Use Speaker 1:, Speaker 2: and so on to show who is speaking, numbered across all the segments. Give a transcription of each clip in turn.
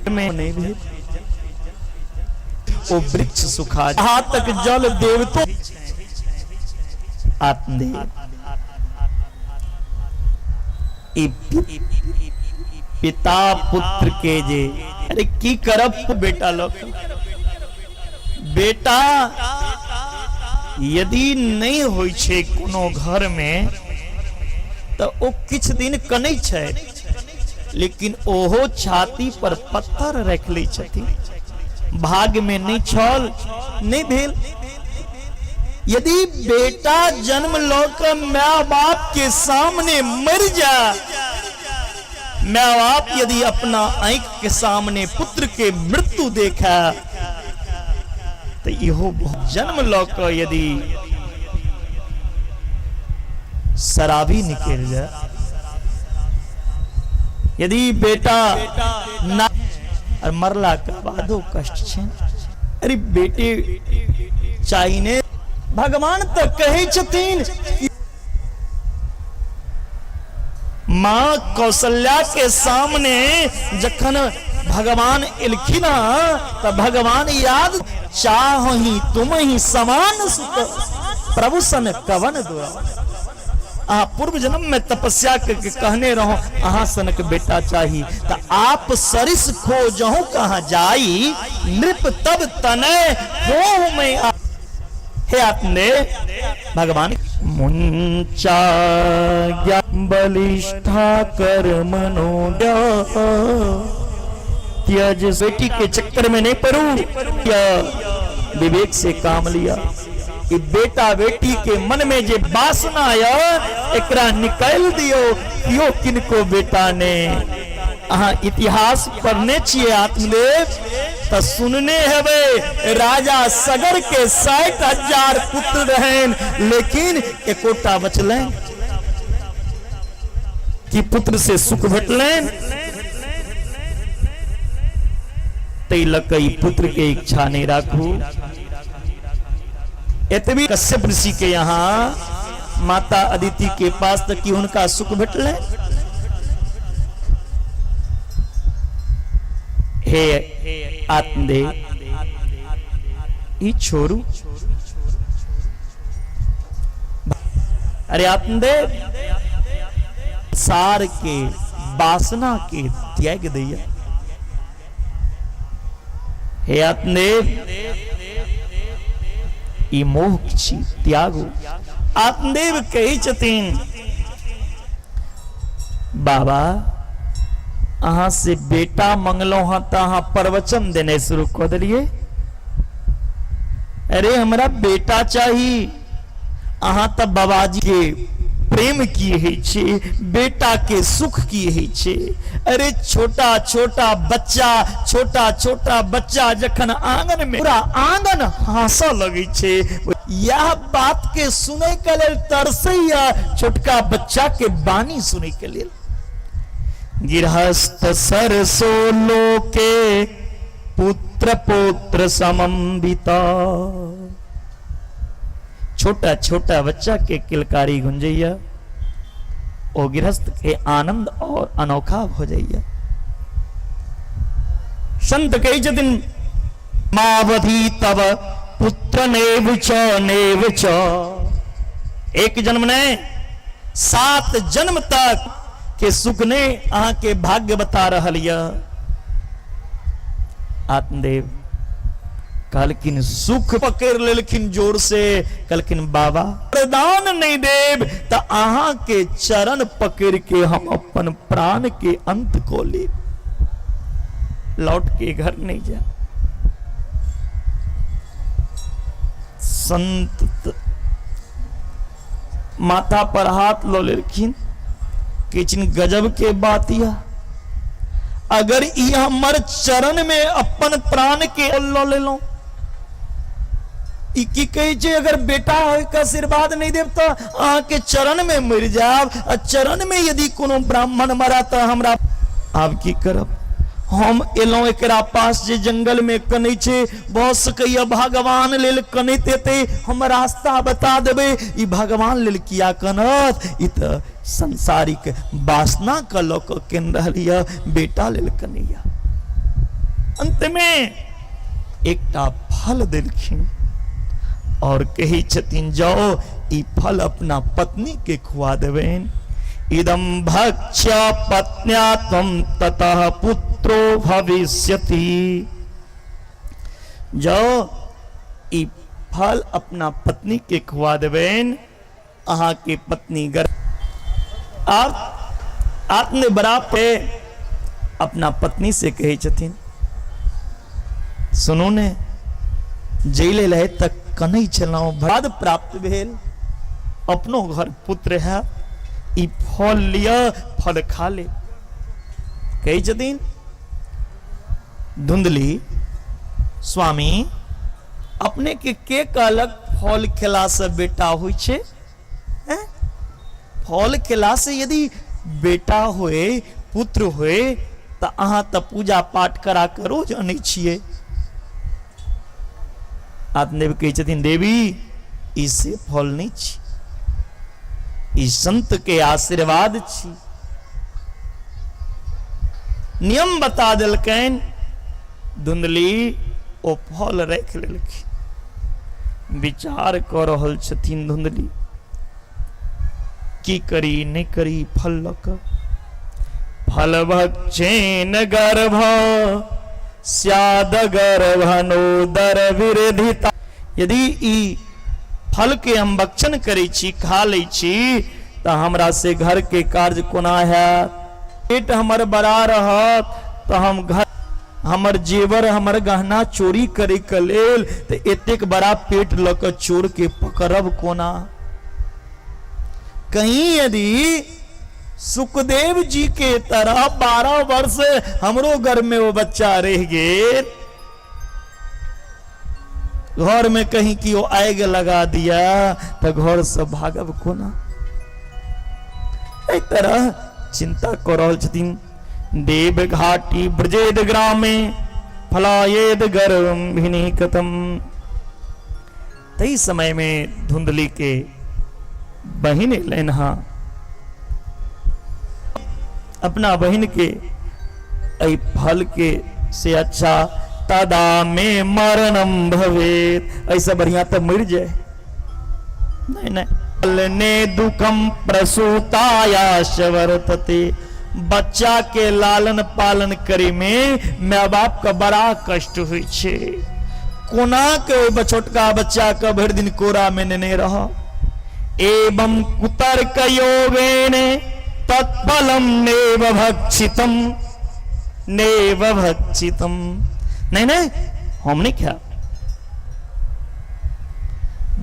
Speaker 1: में नहीं भी वो वृक्ष सुखा जहां तक जल देव तो आत्मदेव पिता पुत्र के जे अरे की करब बेटा लोग बेटा यदि नहीं होई छे कोनो घर में तो ओ किछ दिन कनै छै लेकिन ओहो छाती पर पत्थर रख लै छथि भाग्य में नहीं छल नहीं भेल। यदि बेटा जन्म लेकर माँ बाप के सामने मर जा माँ बाप यदि अपना आंख के सामने पुत्र के मृत्यु देखा तो इहो जन्म लेकर यदि शराबी निकल जाए यदि बेटा ना और मरला के बादो कष्ट छे अरे बेटे चाहिए भगवान तो कहे छथिन मां कौशल्या के सामने जखन भगवान एलखिन तो भगवान याद चाहि तुम ही समान सुत प्रभु सन कवन दो पूर्व जन्म में तपस्या करके कहने रहो अहा सनक बेटा चाहिए तो आप सरिस खोजहु कहाँ जाई नृप तब तनय हो मैं हे आपने भगवान मुंचा बलिष्ठा कर मनोड्या त्यज बेटी के चक्कर में नहीं पड़ू क्या विवेक से काम लिया कि बेटा बेटी के मन में जे वासना आया एकरा निकाल दियो कियो किनको बेटा ने अहाँ इतिहास पढ़ने छिए आत्मदेव तो सुनने हवे राजा सगर के 60,000 पुत्र रहेन लेकिन एकोटा बचलें कि पुत्र से सुख भेटलें तैलक पुत्र के इच्छा नहीं राखू एतबी कश्यप ऋषि के यहाँ माता अदिति के पास तक कि उनका सुख भेटले हे आत्मदेव ई छोड़ू अरे आत्मदेव सार के वासना के त्याग दैया हे आत्मदेव ई मोह छी त्यागो आत्मदेव कही छथिन बाबा अहाँ से बेटा मंगलो हाँ तो अहाँ प्रवचन देने शुरू कर दिलिए अरे हमरा बेटा चाहिए अहाँ तो बाबाजी के प्रेम किए है छे बेटा के सुख किए है छे अरे छोटा छोटा बच्चा जखन आंगन में पूरा आंगन हंसा लगे छे यह बात के सुने के लिए तरसैया छोटका बच्चा के बानी सुने के लिए गिरहस्थ सरसो लोके पुत्र पौत्र समंबिता छोटा छोटा बच्चा के किलकारी गुंजैया ओ गृहस्थ के आनंद और अनोखा हो जाइया संत कही जदिन मावधि तब पुत्र नेव च एक जन्म ने 7 जन्म तक के सुख ने अहाँ के भाग्य बता रहा आत्मदेव कहलखिन सुख पकड़ लेलखिन जोर से कहलखिन बाबा प्रदान नहीं देव तो अहाँ के चरण पकड़ के हम अपन प्राण के अंत को ले लौट के घर नहीं जा संत माथा पर हाथ लो लेलखिन किचन गजब के बात यह अगर ये हमर चरण में अपन प्राण के लो ले लो की कहे अगर बेटा का आशीर्वाद नहीं देव तो आके चरण में मर जाब चरण में यदि कोनो ब्राह्मण मरा तो हमरा आप की करब हम एलो एकरा पास जे जंगल में कने छे बहुत सकैया भगवान लेल कने तेते हम रास्ता बता देबे ई भगवान लेल किया कनत ई त संसारिक वासना क लोक केन रहलिया बेटा लेल कनैया अंत में एकटा फल देलखिन और कही छथिन जाओ ई फल अपना पत्नी के खुआ देवेन। इदम भक्ष्य पत्न्या त्वं ततः पुत्रो भविष्यति। जाओ ई फल अपना पत्नी के खुआ देवेन, अहाँ के पत्नी गर्भ। आपने बड़ा पे अपना पत्नी से कहे छथिन सुनो ने जेले रहे तक कनई चलाओ बाद प्राप्त भेल, अपनो घर पुत्र है, ई फल लिया फल खा ले। कही छथिन धुंधली स्वामी अपने के कहलक फल खेला से बेटा होई छे? फल खेला से यदि बेटा होए पुत्र होए तो अहाँ तो पूजा पाठ करा कर रोज आने छिए। आत्मदेव कही छथिन देवी इससे फल नहीं छी, ई संत के आशीर्वाद छी। नियम बता दिलकैन, धुंधली ओ फल रख लेलखिन। विचार कर रहल छथिन धुंधली की करी नहीं करी फल लक। फल भक्षेन गर्भ स्याद गर्भनोदर विरधिता। यदि ई फल के हम भक्षण करै छी खा लै छी तो हमरा से घर के कार्य कोना है। पेट हमर बड़ा रहत तो हम घर हमर जेवर हमर गहना चोरी करे के लेल तो एतेक बड़ा पेट लक चोर के पकड़ब कोना। कहीं यदि सुखदेव जी के तरह 12 वर्ष हमरो घर में वो बच्चा रह गए, घर में कहीं की वो आग लगा दिया तो घर से भागब कोना। एक तरह चिंता कर रहल छथिन। देव घाटी ब्रजेद ग्रामे फलायेद गर्भिनीकतम। तई समय में धुंधली के बहिन लेनहा अपना बहन के ऐ फल के से अच्छा तदा में मरणम भवेत, ऐसा बढ़िया तो मर जाए। नहीं नहीं ने दुखम प्रसूताया वर्तते। बच्चा के लालन पालन करे में माँ बाप का बड़ा कष्ट हुई छे। कोना के छोटका बच्चा का भर दिन कोरा में नहीं रहा। एवं कुतर्क योगेन तत्फलम नेव भक्षितम नेव भक्षितम। नहीं नहीं हम नहीं क्या।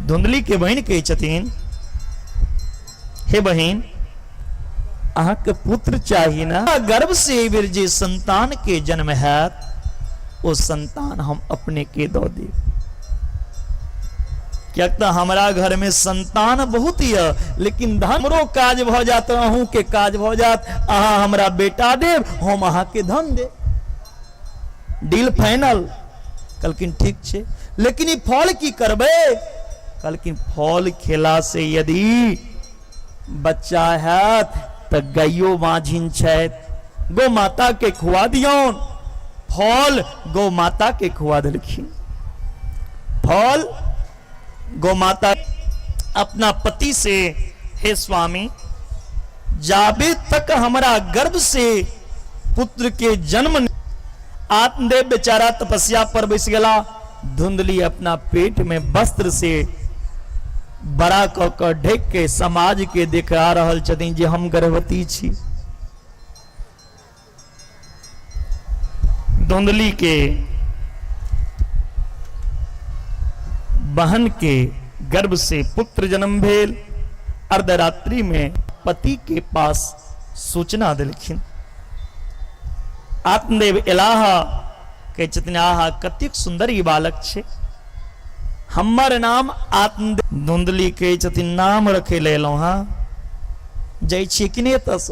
Speaker 1: धुंधली के बहन कही छथिन हे बहन अहाँ के पुत्र चाहिए ना, गर्भ से जे संतान के जन्म है वो संतान हम अपने के दो दे। क्या हमारा घर में संतान बहुत ही है लेकिन धनरो काज भ जात अहूँ के काज भ जात, अहाँ हमरा बेटा देव हम अहाँ के धन दे। Deal final. कहलकिन ठीक छे लेकिन ई फल की करबे? कहलकिन फल खेला से यदि बच्चा है तो गायो माझिन छे गो माता के खुआ दियौन। फल गो माता के खुआ देलखिन। फल गो माता अपना पति से हे स्वामी जाबे तक हमारा गर्भ से पुत्र के जन्म। आत्मदेव बेचारा तपस्या पर बैस गला। धुंधली अपना पेट में वस्त्र से बड़ा क ढक के समाज के दिखा रहल छथिन जे हम गर्भवती छी। धुंधली के बहन के गर्भ से पुत्र जन्म भेल। अर्धरात्रि में पति के पास सूचना दिलखिन। आत्मदेव एलाहा के छथिन आहा कतेक सुंदर ई बालक छे, हमर नाम आत्मदेव। धुंधली के छथिन नाम रखे लेलौं। हाँ जाइ छी कि नहीं तस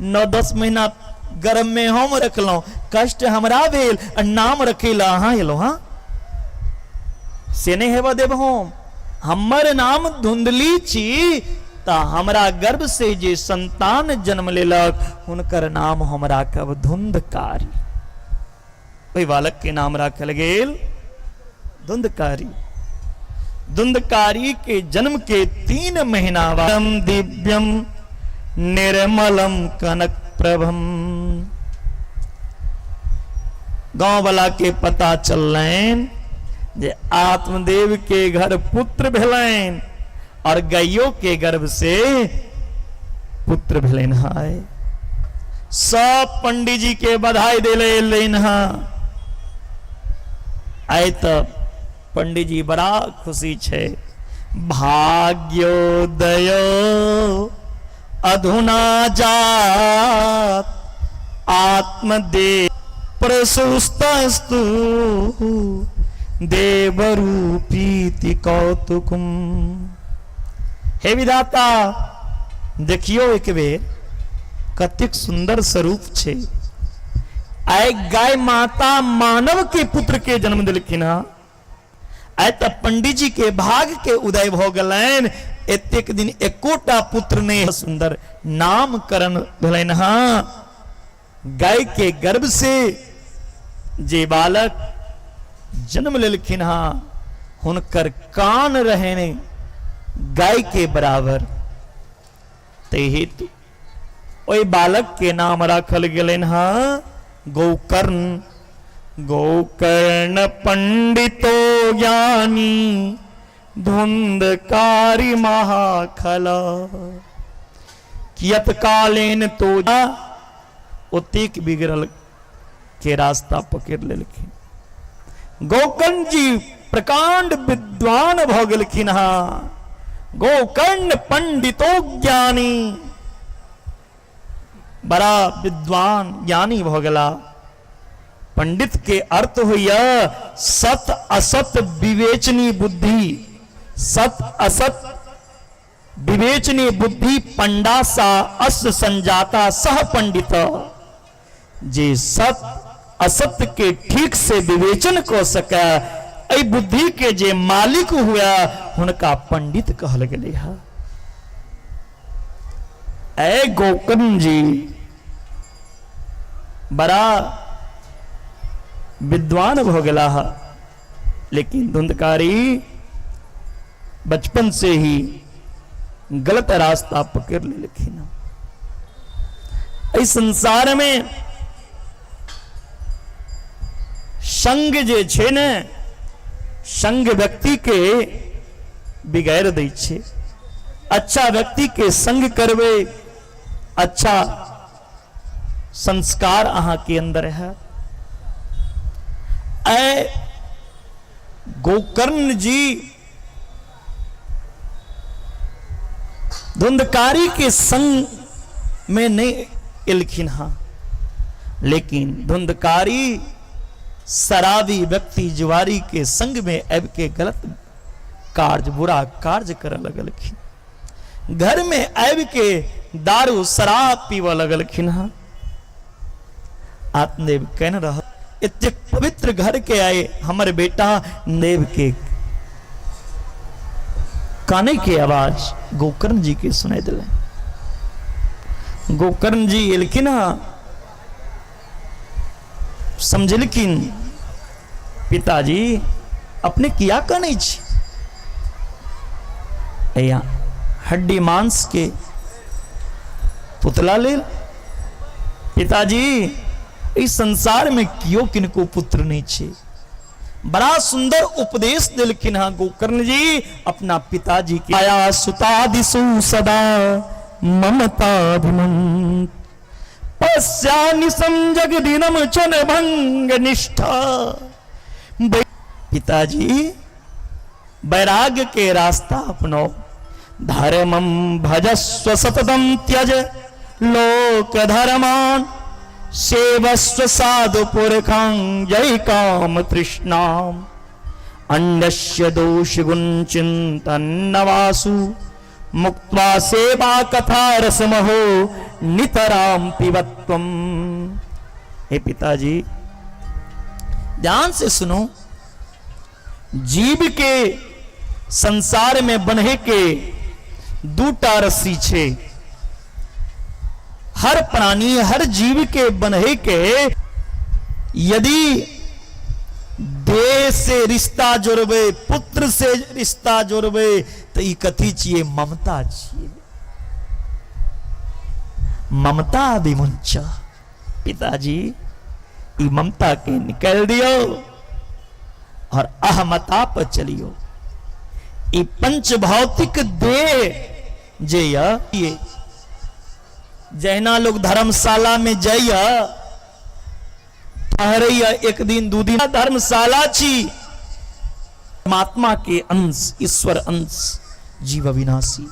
Speaker 1: 9-10 महीना गर्भ में हम रखलौं, कष्ट हमरा भेल नाम रखेला अहाँ एलौं। हाँ से नहीं हेवा देव हम, हमर नाम धुंधली छी ता हमरा गर्भ से जे संतान जन्म लेलक हुनकर नाम हमरा कब धुंधकारी। वही बालक के नाम रखल गेल धुंधकारी। धुंधकारी के जन्म के 3 महीना बाद दिव्यम निर्मलम कनक प्रभम। गांव वाला के पता चलन जे आत्मदेव के घर पुत्र भेलन और गायों के गर्भ से पुत्र भेलन है। सब पंडित जी के बधाई दिले लेन आए तब पंडित जी बड़ा खुशी छे। भाग्योदय अधुना जात आत्मदेव प्रसुस्तस्तु देवरूपीति कौतुकम। हे विधाता देखियो एक बेर कतिक सुंदर स्वरूप छे। आय गाय माता मानव के पुत्र के जन्म दिलखिन। आय तब पंडित जी के भाग के उदय भ गलन। एतेक दिन एकोटा पुत्र ने सुंदर नामकरण भेलन। गाय के गर्भ से जे बालक जन्म लेलखिन हुनकर कान रहने गाय के बराबर। ते हेतु ओई बालक के नाम रखल गेलन गोकर्ण। गोकर्ण पंडितो ज्ञानी धुंधकारी महाखला। कियत कालेन तो उतिक बिगड़ल के रास्ता पकड़ लेलखिन। गोकर्ण जी प्रकांड विद्वान भ गेलखिन। गोकर्ण पंडितो ज्ञानी बड़ा विद्वान ज्ञानी भ गेला। पंडित के अर्थ होइया सत असत विवेचनी बुद्धि। सत असत विवेचनी बुद्धि पंडा सा अस संजाता सह पंडित। जे सत असत्य के ठीक से विवेचन को सका ऐ बुद्धि के जे मालिक हुआ हुनका पंडित कहल गेले है। ऐ गोकर्ण जी बड़ा विद्वान भ गेला है। लेकिन धुंधकारी बचपन से ही गलत रास्ता पकड़ लेलखिन। इस संसार में संग जे छे ने संग व्यक्ति के बिगाड़ दै छे। अच्छा व्यक्ति के संग करवे अच्छा संस्कार अहाँ के अंदर है। ऐ गोकर्ण जी धुंधकारी के संग में नहीं इलखिन। लेकिन धुंधकारी शराबी व्यक्ति जुआरी के संग में अब के गलत कार्य बुरा कार्य कर लगलखिन। घर में अब के दारू शराब पीवा लगलखिन। आत्मदेव कहन रहा इतने पवित्र घर के आए हमारे बेटा देव के काने की आवाज गोकर्ण जी के सुनाई दिले। गोकर्ण जी एलखिन समझलखिन पिताजी अपने किया कने या हड्डी मांस के पुतला ले। पिताजी इस संसार में कियो किनको पुत्र नहीं छे। बड़ा सुंदर उपदेश दिलखिन गोकर्ण जी अपना पिताजी के। आया सुतादिसु सदा ममताभिमंत पश्यानि संजगदिनम चन भंग निष्ठा। पिताजी वैराग्य के रास्ता अपनो। धर्मम भजस्व सततम त्यज लोक धर्मान सेवस्व साधु पुरखां जय काम तृष्णाम। अन्यस्य दोष गुण चिंतन नवासु मुक्त्वा सेवा कथा रसमहो नितराम पिबत्वम। हे पिताजी ध्यान से सुनो। जीव के संसार में बन्हे के दूटा रस्सी छे। हर प्राणी हर जीव के बन्हे के यदि देह से रिश्ता जोड़बे, पुत्र से रिश्ता जोड़बे, तो ई कथी छिए? ममता छिए। ममता विमुंच। पिताजी ई ममता के निकाल दियो और अहमता पर चलियो। ई पंच भौतिक देह जे ये जैना लोग धर्मशाला में जाइया ठहरैया, एक दिन दू दिन धर्मशाला छी। परमात्मा के अंश, ईश्वर अंश, जीव अविनाशी,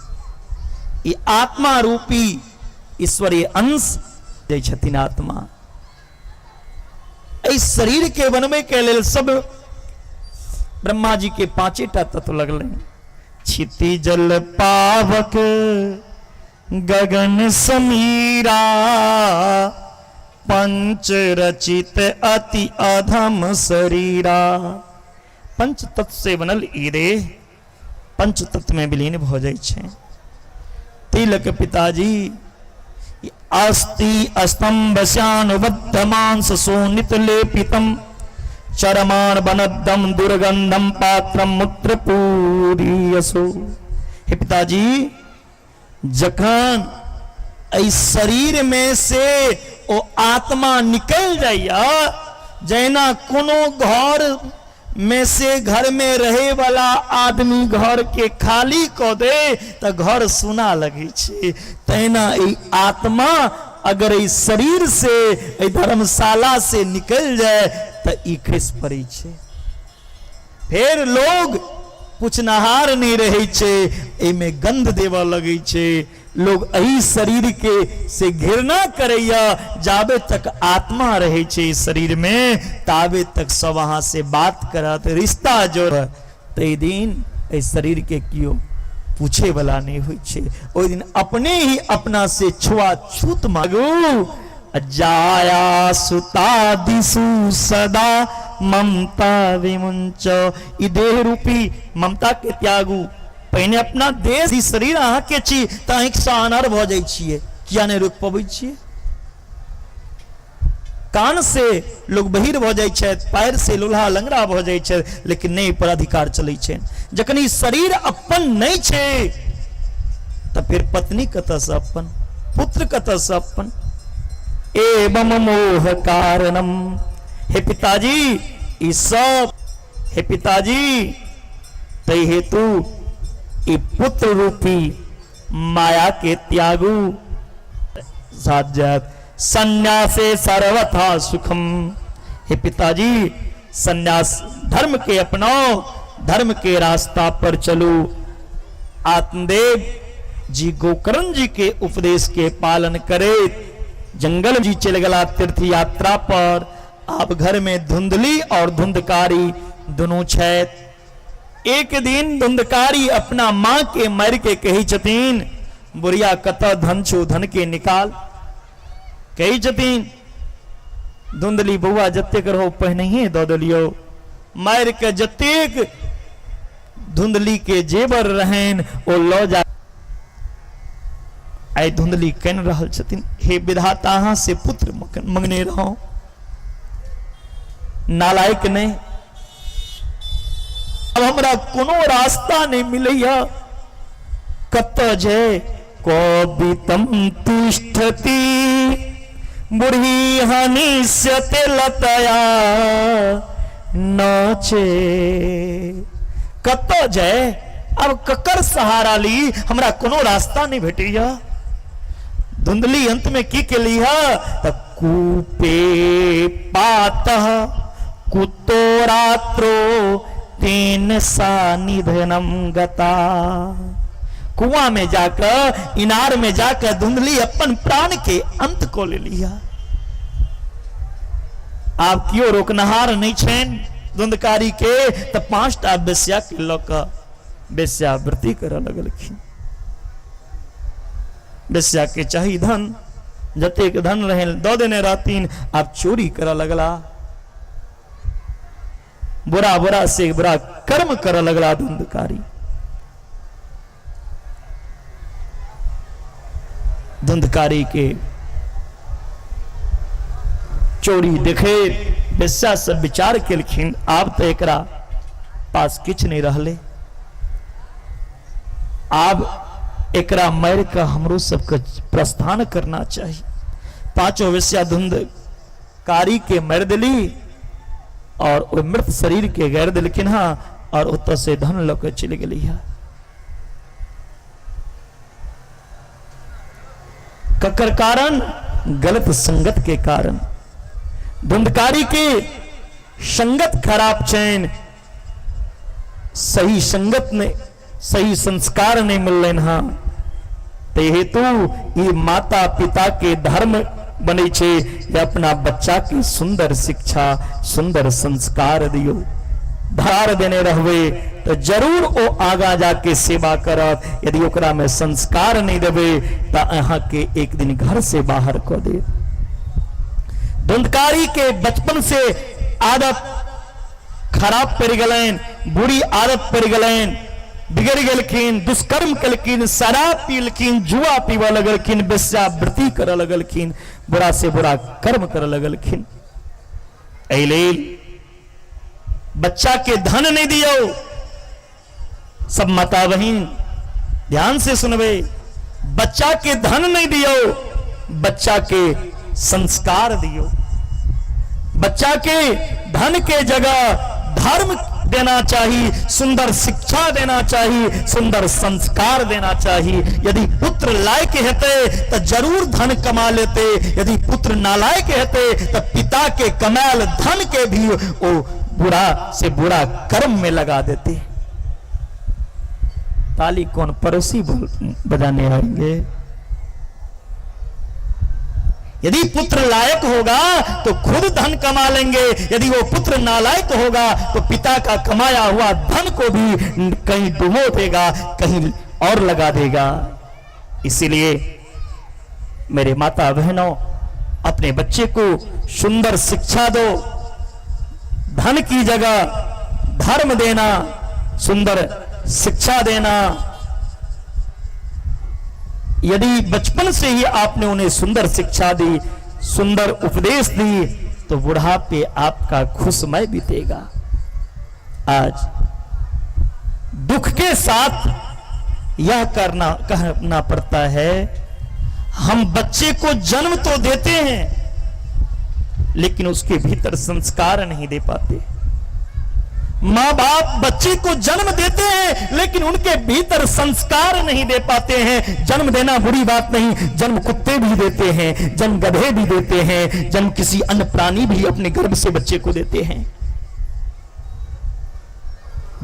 Speaker 1: ये आत्मा रूपी ईश्वरीय अंश जय छथिन आत्मा। इस शरीर के बनवे के लेल सब ब्रह्मा जी के पांचेटा तत्व लगल। क्षिति जल पावक गगन समीरा, पंच रचित अति अधम शरीरा। पंच तत्व से बनल ई देह पंच तत्व में विलीन भ जाय छै। तिलक पिताजी अस्ति स्तंभ श्यानुबद्ध मांस सोनित लेपितम, चरमान बनदम दुर्गंधम पात्रम मूत्र पूरियसो। हे पिताजी, जखन इस शरीर में से ओ आत्मा निकल जाइया, जैना कोनो घर में से घर में रहे वाला आदमी घर के खाली क दे तो घर सुना लगे छे, तैना ई आत्मा अगर इस शरीर से धर्मशाला से निकल जाए तो ई खिस पड़ी छे। फिर लोग पुछनहार नहीं रहे छे, एमे गंध देवा लगे छे। लोग यही शरीर के से घृणा करैया, जाबे तक आत्मा रहे छे शरीर में ताबे तक सब वहां से बात करत रिश्ता जोड़। ते दिन इस शरीर के कियो पूछे वाला नहीं हुई छे। ओइ दिन अपने ही अपना से छुआछूत मांगू। जाया सुता दिसु सदा ममता विमुंच। ई देह रूपी ममता के त्यागू। पहले अपना देश ही शरीर अहाँ के छी त अहाँ से अनर भ जाय छिए, किया नहीं रोक पबै छिए? कान से लोग बहिर भ जाय छै, पैर से लोल्हा लंगड़ा भ जाय छै, लेकिन नहीं पर अधिकार चलै छै। जखन ई शरीर अपन नहीं छै त फिर पत्नी कत से अपन, पुत्र कत से अपन? एवं मोह कारणम। हे पिताजी, ई सब हे पिताजी तै हेतु ई पुत्र रूपी माया के त्यागू। साध्यात संन्यासे सर्वथा सुखम। हे पिताजी, संन्यास धर्म के अपनाओ, धर्म के रास्ता पर चलो। आत्मदेव जी गोकर्ण जी के उपदेश के पालन करे। जंगल जी चले गला तीर्थ यात्रा पर। आप घर में धुंधली और धुंधकारी दोनों छैत। एक दिन धुंधकारी अपना मां के मर के कही छतीन, बुढ़िया कत धन छो, धन के निकाल। कही छतीन धुंधली बउआ जतेक रहो पहने ही दो दिलियो। मार के जतेक धुंधली के जेवर रहेन ओ लो जा। आई धुंधली कन रहल छतीन, हे विधाता अहाँ से पुत्र मंगने रहो। नालायक नहीं, अब हमरा कोनो रास्ता नहीं मिलैया। कत जय कौबितम तिष्ठति बुढ़ी हनिष्यते लतया नचे। कत जय, अब ककर सहारा ली, हमरा कोनो रास्ता नहीं भेटैया। धुंधली अंत में की के लिया? कूपे पातः कुतो रात्रो तेन सा निधनम गता। कुआं में जाकर, इनार में जाकर धुंधली अपन प्राण के अंत को ले लिया। आप क्यों रोकनहार नहीं छेन धुंधकारी के? तो 5टा बेस्या के लोक बेस्यावृत्ति कर लगलखिन। बेस्या के चाही धन, जतेक धन रहे दो देने रहतीन, आप चोरी कर लगला। बुरा बुरा से बुरा कर्म कर लगला धुंधकारी। धुंधकारी के चोरी देखे बेस्या सब विचार केलखिन आब तो एकरा पास किछ नहीं रहले, आब एकरा मार का हमरो सबके प्रस्थान करना चाहिए। पांचों वेश्या धुंधकारी के मार दिली और वो मृत शरीर के गैर दिलखिन हाँ और उत से धन लेकर चली गई है। ककर कारण गलत संगत के कारण, धुंधकारी के संगत खराब चैन, सही संगत ने सही संस्कार नहीं मिल रहे हाँ ते हेतु ये माता पिता के धर्म बने छे या अपना बच्चा की सुंदर शिक्षा सुंदर संस्कार दियो। धार देने रहवे तो जरूर वो आगा जाके सेवा करत, यदि ओकरा में संस्कार नहीं देवे तो यहाँ के एक दिन घर से बाहर कर दे। धुंधकारी के बचपन से आदत खराब पड़ गलेन, बुरी आदत पड़ गलेन, बिगड़ गलखिन, दुष्कर्म कलखिन, शराब पीलखिन, जुआ पीवा लगलखिन, वेश्यावृत्ति कर लगलखिन, बुरा से बुरा कर्म कर लगलखिन। एलेल बच्चा के धन नहीं दियो। सब माता बहन ध्यान से सुनवे, बच्चा के धन नहीं दियो, बच्चा के संस्कार दियो। बच्चा के धन के जगह धर्म देना चाहिए, सुंदर शिक्षा देना चाहिए, सुंदर संस्कार देना चाहिए। यदि पुत्र लायक हेते तो जरूर धन कमा लेते, यदि पुत्र नालायक हेते तो पिता के कमाल धन के भी वो बुरा से बुरा कर्म में लगा देते। ताली कौन पड़ोसी बजाने आएंगे? यदि पुत्र लायक होगा तो खुद धन कमा लेंगे, यदि वो पुत्र नालायक होगा तो पिता का कमाया हुआ धन को भी कहीं डुबो देगा, कहीं और लगा देगा। इसीलिए मेरे माता बहनों, अपने बच्चे को सुंदर शिक्षा दो, धन की जगह धर्म देना, सुंदर शिक्षा देना। यदि बचपन से ही आपने उन्हें सुंदर शिक्षा दी, सुंदर उपदेश दी, तो बुढ़ापे आपका खुशमय बीतेगा। आज दुख के साथ यह कहना पड़ता है, हम बच्चे को जन्म तो देते हैं लेकिन उसके भीतर संस्कार नहीं दे पाते। माँ बाप बच्चे को जन्म देते हैं लेकिन उनके भीतर संस्कार नहीं दे पाते हैं। जन्म देना बुरी बात नहीं, जन्म कुत्ते भी देते हैं, जन्म गधे भी देते हैं, जन्म किसी अन्य प्राणी भी अपने गर्भ से बच्चे को देते हैं,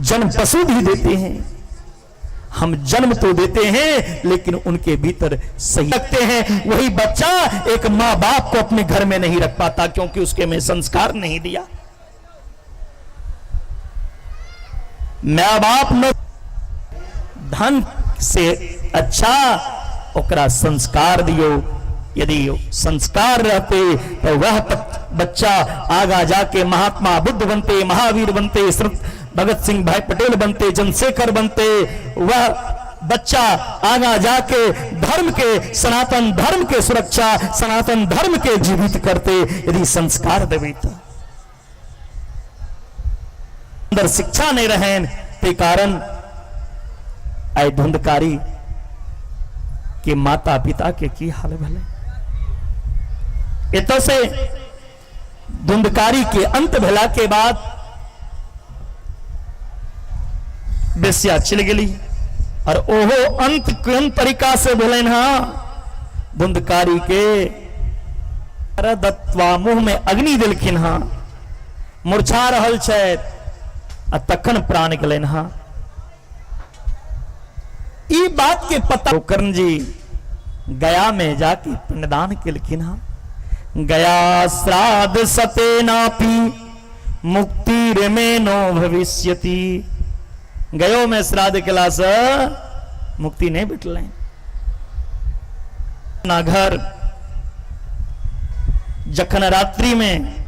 Speaker 1: जन्म पशु भी देते हैं। हम जन्म तो देते हैं लेकिन उनके भीतर सही रखते हैं। वही बच्चा एक माँ बाप को अपने घर में नहीं रख पाता क्योंकि उसके में संस्कार नहीं दिया। माँ बाप ने धन से अच्छा ओकरा संस्कार दियो। यदि संस्कार रहते तो वह बच्चा आगा जाके महात्मा बुद्ध बनते, महावीर बनते, भगत सिंह भाई पटेल बनते, चंद्रशेखर बनते। वह बच्चा आगा जाके धर्म के, सनातन धर्म के सुरक्षा, सनातन धर्म के जीवित करते यदि संस्कार देवे। अंदर शिक्षा नहीं रहे के कारण आए धुंधकारी के माता पिता के की हाल भले। इतो से धुंधकारी के अंत भला के बाद बेस्या चल गई और ओहो अंत कौन तरीका से भले ना धुंधकारी के दत्वा मुंह में अग्नि दिलखिन हाँ, मूर्छा रहल छे तखन प्राण गलन हाँ। ई बात के पता कर्ण जी गया में जाके पिंडदान केलखिन हाँ। गया श्राद्ध सते नापी मुक्ति में नो भविष्यति। गयो में श्राद्ध केला से मुक्ति नहीं बिटल ना। घर जखन रात्रि में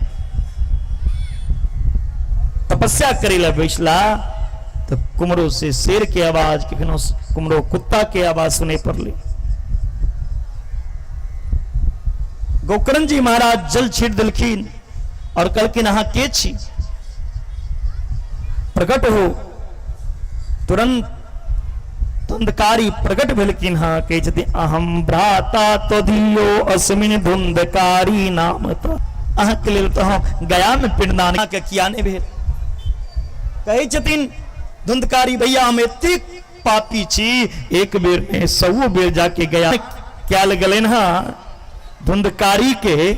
Speaker 1: तपस्या करेला बैठला तो कुमरो से शेर की आवाज, कुमरो कुत्ता की आवाज सुने पड़ली। गोकर्ण जी महाराज जल छीट दिलखिन और कल के नहा के छी प्रकट हो तुरंत धुंधकारी प्रकट भेलकिन हाँ कहे छथि अहम भ्राता तदियो अस्मिन धुंधकारी नाम अहाँ के लेल तो हम गया में पिंडदान के किया नहीं भेल कहे छथिन धुंधकारी भैया हम एते पापी छी एक बेर में 100 बेर जाके गया क्या लगल हाँ धुंधकारी के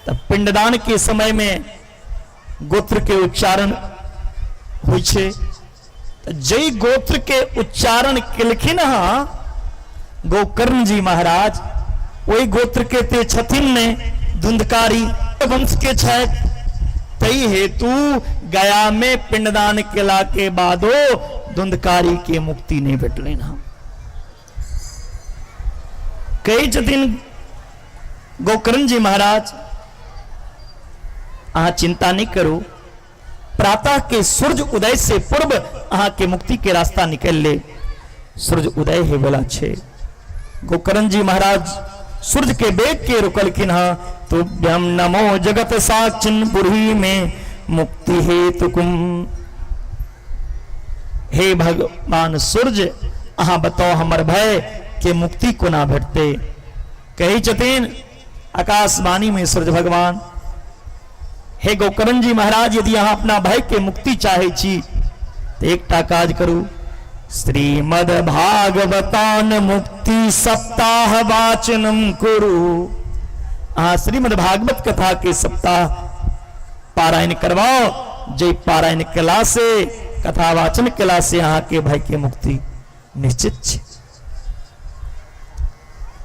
Speaker 1: तब पिंडदान के समय में गोत्र के उच्चारण होइ छे जय गोत्र के उच्चारण केलखिन हाँ गोकर्ण जी महाराज वही गोत्र के ते छथिन ने धुंधकारी वंश के छथि तई हेतु गया में पिंडदान केला के बादो धुंधकारी के मुक्ति नहीं भेटलनि हाँ कई छथिन गोकर्ण जी महाराज अहाँ चिंता नहीं करो प्रातः के सूर्य उदय से पूर्व अहाँ के मुक्ति के रास्ता निकल ले सूर्य उदय है बोला छे गोकर्ण जी महाराज सूर्य के बेग के रुकलकिन हाँ तो ब्रह्म नमो जगत साक्षिन पुरी में मुक्ति हेतु कुम हे भगवान सूर्य अहाँ बताओ हमर भय के मुक्ति को ना भेटते कही छथिन आकाशवाणी में सूर्य भगवान हे गोकर्ण जी महाराज यदि अहाँ अपना भय के मुक्ति चाहे छी तो एकटा काज करू श्रीमद् भागवतान मुक्ति सप्ताह वाचनम कुरु अहाँ श्रीमद् भागवत कथा के सप्ताह पारायण करवाओ जय पारायण कला से कथा वाचन कला से अहाँ के भय के मुक्ति निश्चित छे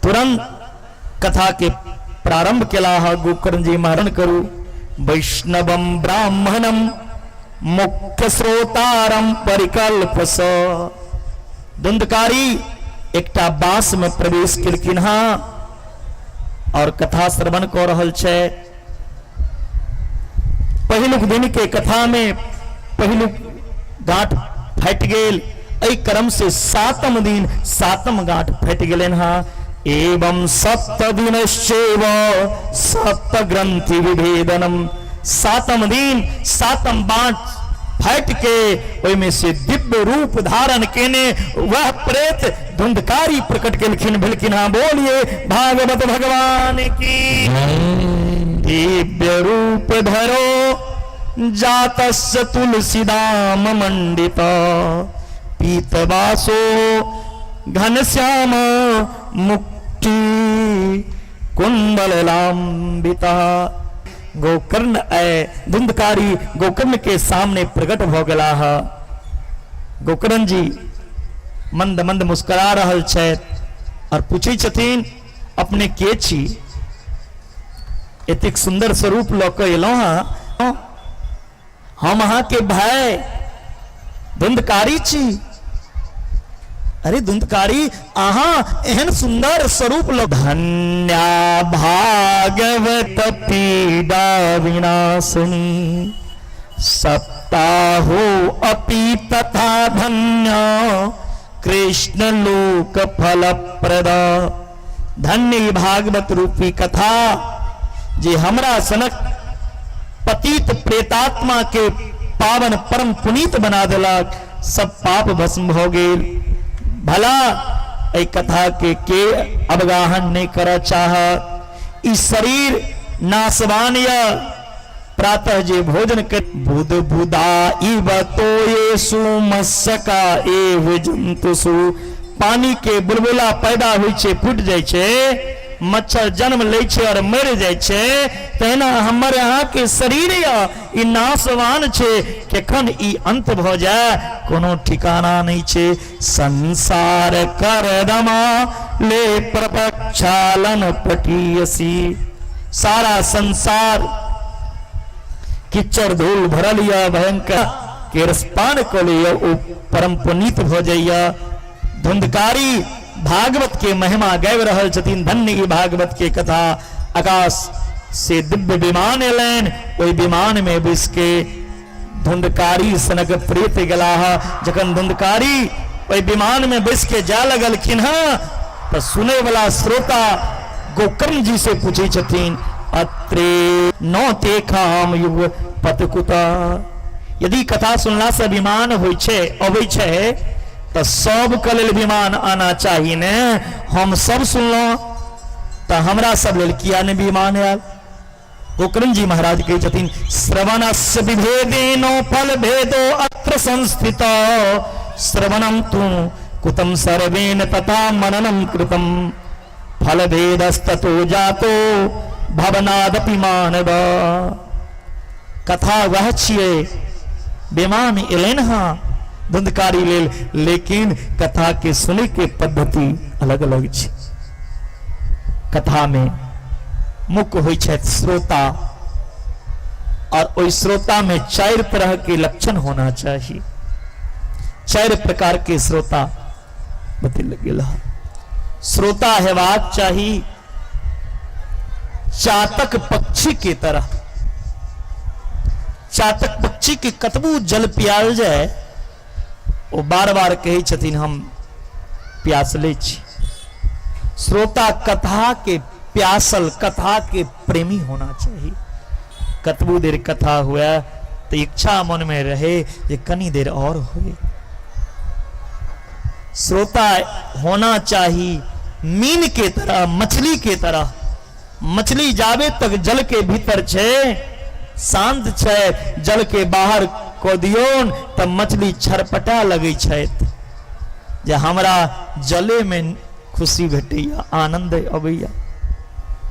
Speaker 1: तुरंत कथा के प्रारंभ केला गोकर्ण जी महाराज करू वैष्णवम ब्राह्मणम मुख्य श्रोतारम परिकल्प स धुंधकारी एकटा बास में प्रवेश केलखिन हाँ और कथा श्रवण कऽ रहल छै पहिलुक दिन के कथा में पहिलुक गांठ फट गेल एहि क्रम से सातम दिन सातम गांठ फट गेलन हाँ एवं सप्त दिनश्चैव सप्त ग्रंथि विभेदनम सातम दिन सातम बांट फट के ओहि में से दिव्य रूप धारण केने वह प्रेत धुंधकारी प्रकट केलखिन भेलखिन हाँ बोलिए भागवत भगवान की दिव्य रूप धरो जातस्य तुलसीदाम मंडित पीतवासो घनश्याम मुक्ति कुंडलांबिता गोकर्ण धुंधकारी गोकर्ण के सामने प्रकट भ गेला है गोकर्ण जी मंद मंद मुस्कुरा रहल छथि और पूछे छथिन अपने के छी एतेक सुंदर स्वरूप लऽ कऽ एलहुँ हाँ हम अहाँ के भाई धुंधकारी छी अरे धुंधकारी अहाँ एहन सुंदर स्वरूप लो धन्या भागवत पीड़ा विनाशिनी सप्ताहो अपि तथा धन्य कृष्ण लोक फल प्रदा धन्य भागवत रूपी कथा जे हमरा सनक पतित प्रेतात्मा के पावन परम पुनीत बना देलक सब पाप भस्म हो गेल भला ए कथा के अवगाहन नहीं कर चाह इस शरीर नाशवान या प्रातः जे भोजन कर बुध बुधा इव तो ये सुमस्सका एव जंतुसु पानी के बुलबुला पैदा होइ छे फूट जाय छे मच्छर जन्म ले छे और मर जाय छे तेना हमर यहाँ के शरीर ई नाशवान छे केखन ई अंत भ जाए कोनो ठिकाना नहीं छे संसार कर दमा ले प्रपक्षालन पटियसी सारा संसार किच्चर धूल भरल या भयंकर के रसपान को लिया परम पुनीत भ जाइया धुंधकारी भागवत के महिमा गैव रहल छथिन धन्य ई भागवत के कथा आकाश से दिव्य विमान एलैन ओहि विमान में बैस के धुंधकारी सनक प्रेत गेला जखन धुंधकारी ओहि विमान में बैस के जा लगलखिन तो सुने वाला श्रोता गोकर्ण जी से पूछे छथिन अत्रे नौते काम युग पतकुता। यदि कथा सुनला से विमान होइ छे अबै छे तो सब के लेल विमान आना चाहिए ने। हम सब सुनलो तो हमरा सब लेल किया ने विमान आयल। गोकर्ण जी महाराज कहे छथिन श्रवणस्य विभेदेनो फल भेदो अत्र संस्थितो श्रवणम तु कुतम सर्वेन तथा मननम कृतम फल भेदस्ततो जातो भवनादपि मानव। कथा वह छिए विमान एलेन हाँ धुंधकारी लेल, लेकिन कथा के सुने के पद्धति अलग अलग छे। कथा में मुख्य होइ छे श्रोता, और ओई श्रोता में 4 तरह के लक्षण होना चाहिए। 4 प्रकार के श्रोता बतल गेल। श्रोता हेबाक चाहिए चातक पक्षी के तरह। चातक पक्षी के कतबू जल पियाल जाए वो बार बार कहे छथिन हम प्यासले छी। श्रोता कथा के प्यासल, कथा के प्रेमी होना चाहिए। कतबू देर कथा हुआ तो इच्छा मन में रहे ये कनी देर और हुए। श्रोता होना चाहिए मीन के तरह, मछली के तरह। मछली जावे तक जल के भीतर छे, शांत छे, जल के बाहर को दियोन तब मछली छरपटा लगे छे जे हमरा जले में खुशी भेटैया, आनंद अबैया।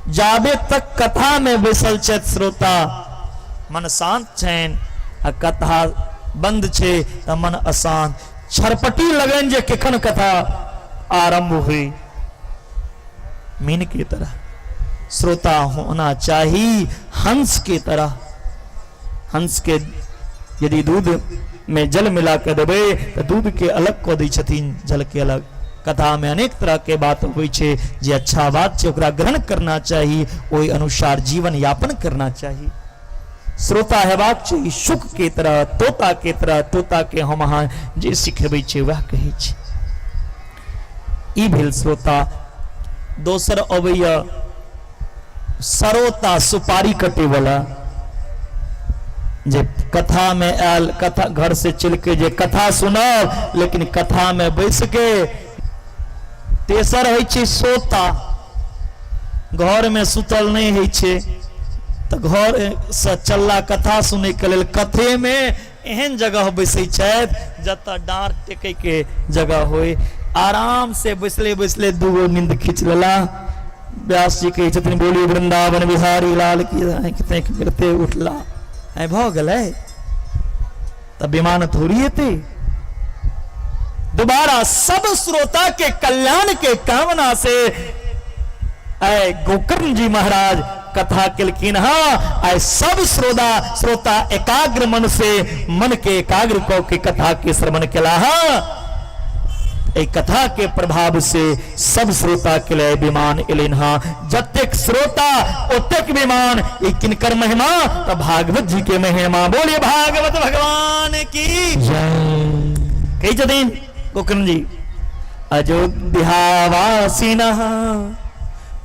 Speaker 1: जाबे तक कथा में बैसल छे श्रोता मन शांत छेन, आ कथा बंद छे त मन अशांत, छरपटी लगन जे केखन कथा आरंभ हुई। मीन की तरह श्रोता होना चाहिए हंस की तरह। हंस के यदि दूध में जल मिला कर देवे तो दूध के अलग को दी छथिन, जल के अलग। कथा में अनेक तरह के बात होइ छे, जे अच्छा बात छे ओकरा ग्रहण करना चाहिए, ओहि अनुसार जीवन यापन करना चाहिए। श्रोता हेबाक चाहिए शुक के तरह, तोता के तरह। तोता के हम अहाँ जे सिखेबै छे वह कहै छे। ई भेल श्रोता। दोसर अबैया सरोता, सुपारी कटे वाला, जे कथा में आयल, कथा घर से चल के जे कथा सुनब लेकिन कथा में बैस के। तेसर है छे सोता, घर में सुतल नहीं है छे तो घर से चलला कथा सुने के लेल कथे में एहन जगह बैसे छथि जतऽ डांर टेके के जगह होए। आराम से बैसले बैसले दूगो नींद खींच लेला। व्यास जी कहे छथिन बोली वृंदावन बिहारी लाल की, आँख गिरते उठला ऐ भ गेलै तब विमान थोड़ी हेते। दोबारा सब श्रोता के कल्याण के कामना से ऐ गोकर्ण जी महाराज कथा केलखिन। हाँ ऐ सब श्रोता एकाग्र मन से, मन के एकाग्र को के कथा के श्रवण केला। हाँ एक कथा के प्रभाव से सब श्रोता के लिए विमान एलिन। हाँ जतेक श्रोता ओतेक विमान। किनकर महिमा तो भागवत जी के महिमा। बोलिए भागवत भगवान की जय। कही छथिन गोकर्ण जी अयोध्यावासिनः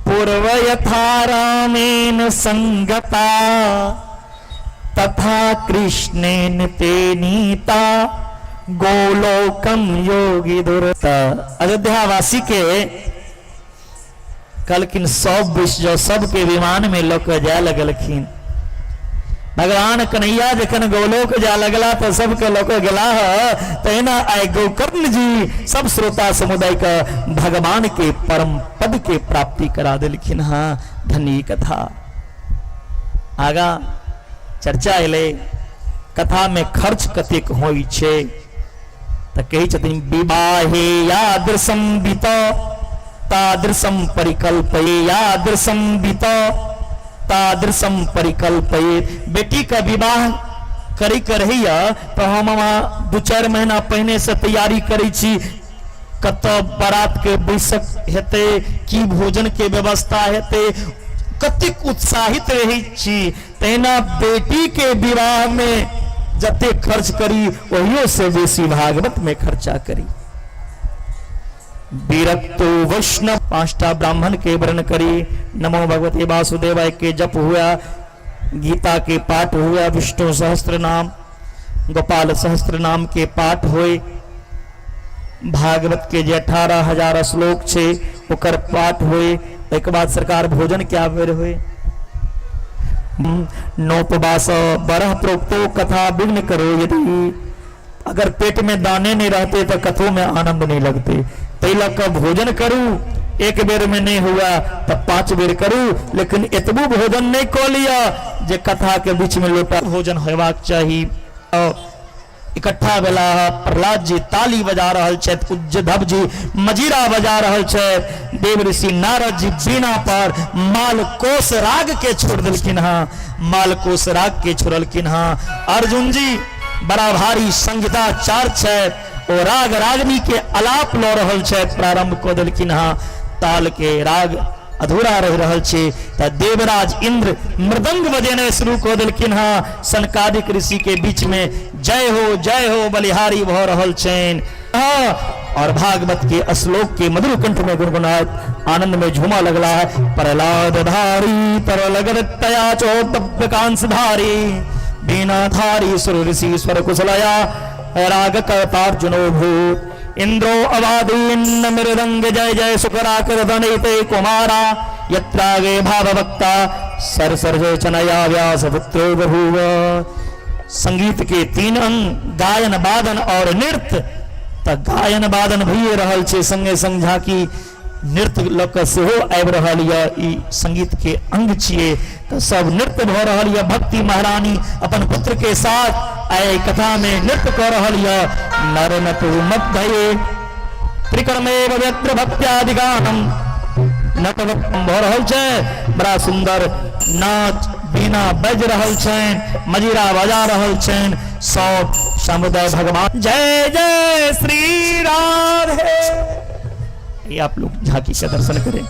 Speaker 1: पूर्व यथा रामेण संगता तथा कृष्णेन ते नीता गोलोकम योगी दुरता। अयोध्यावासी के कलकिन सब विश्व सबके विमान में लोग जाए लगलखिन। भगवान कन्हैया जखन गोलोक जा लगला तो सबके लोग गेला है। तहिना आय गोकर्ण जी सब श्रोता समुदाय का भगवान के परम पद के प्राप्ति करा दिलखिन। हाँ धन्य कथा। आगा चर्चा एले कथा में खर्च कतेक होइ छे त कही छथिन विवाहे यादृशं वित तादृशं परिकल्पये यादृशं वित तादृशं परिकल्पये। बेटी का विवाह करी कर तो हम 2-4 महीना पहले से तैयारी करी छी। कत बारात के बैसक हेते, की भोजन के व्यवस्था हेते, कतिक उत्साहित रही छी। तहिना बेटी के विवाह में जते खर्च करी वहियो से बेसी भागवत में खर्चा करी। विरक्तो वैष्णव। 5टा ब्राह्मण के वर्ण करी, नमो भगवते वासुदेवाय के जप हुआ, गीता के पाठ हुआ, विष्णु सहस्त्र नाम, गोपाल सहस्त्र नाम के पाठ हुए, भागवत के जे 18,000 श्लोक छे ओकर पाठ हुए। एक बाद सरकार भोजन क्या बेर हुए। नोपवास बरह प्रोक्तो कथा विघ्न करो यदि। अगर पेट में दाने नहीं रहते तो कथों में आनंद नहीं लगते। तैला का भोजन करूं, एक बेर में नहीं हुआ तब 5 बेर करूं, लेकिन इतबू भोजन नहीं को लिया जे कथा के बीच में लोटा भोजन होबाक चाहिए। इकट्ठा भेला प्रहलाद जी ताली बजा रहल छथि, उज्जैन जी मजीरा बजा रहल छथि, देव ऋषि नारद जी बीना पर मालकोस राग के छोड़ देलखिन हाँ, मालकोस राग के छोड़लखिन हाँ। अर्जुन जी बड़ा भारी संगीता चार छथि, ओ राग रागनी के आलाप लऽ रहल छथि, प्रारंभ कऽ देलखिन हाँ। ताल के राग अधूरा रह रहल छे त देवराज इंद्र मृदंग बजेने शुरू कऽ देलखिन हाँ। सनकादिक ऋषि के बीच में जय हो बलिहारी भऽ रहल छनि हाँ। और भागवत के श्लोक के मधुर कंठ में गुनगुनात आनंद में झूमा लगला है। प्रहलाद धारी तरल गदत्तया चोत्तप्य कांस धारी, बीना धारी सुर ऋषि स्वर कुशलया, राग कर्तार्जुनो भूत। इंद्रो अवादीन्न मृदंग जय जय सुकराकर धनिते कुमारा, यत्रागे भाववक्ता सरसर्जे चनया व्यास पुत्रो बभूव। संगीत के 3 अंग गायन वादन और नृत्य। त गायन वादन भइए रहल छे, संगे संग झांकी नृत्य लक सेहो आबि रहल य। ई संगीत के अंग छिए तो सब नृत्य भ रहल य। भक्ति महारानी अपन पुत्र के साथ आय कथा में नृत्य कर रहल य। नर नटु मध्य त्रिकर्मेव व्यत्र भक्त्यादिगानम, नट भ रहल छै, बड़ा सुंदर नाच बीना बज रहल छनि, मजीरा बजा रहल छनि। सब समुदाय भगवान जय जय श्री राधे। ये आप लोग झांकी का दर्शन करें।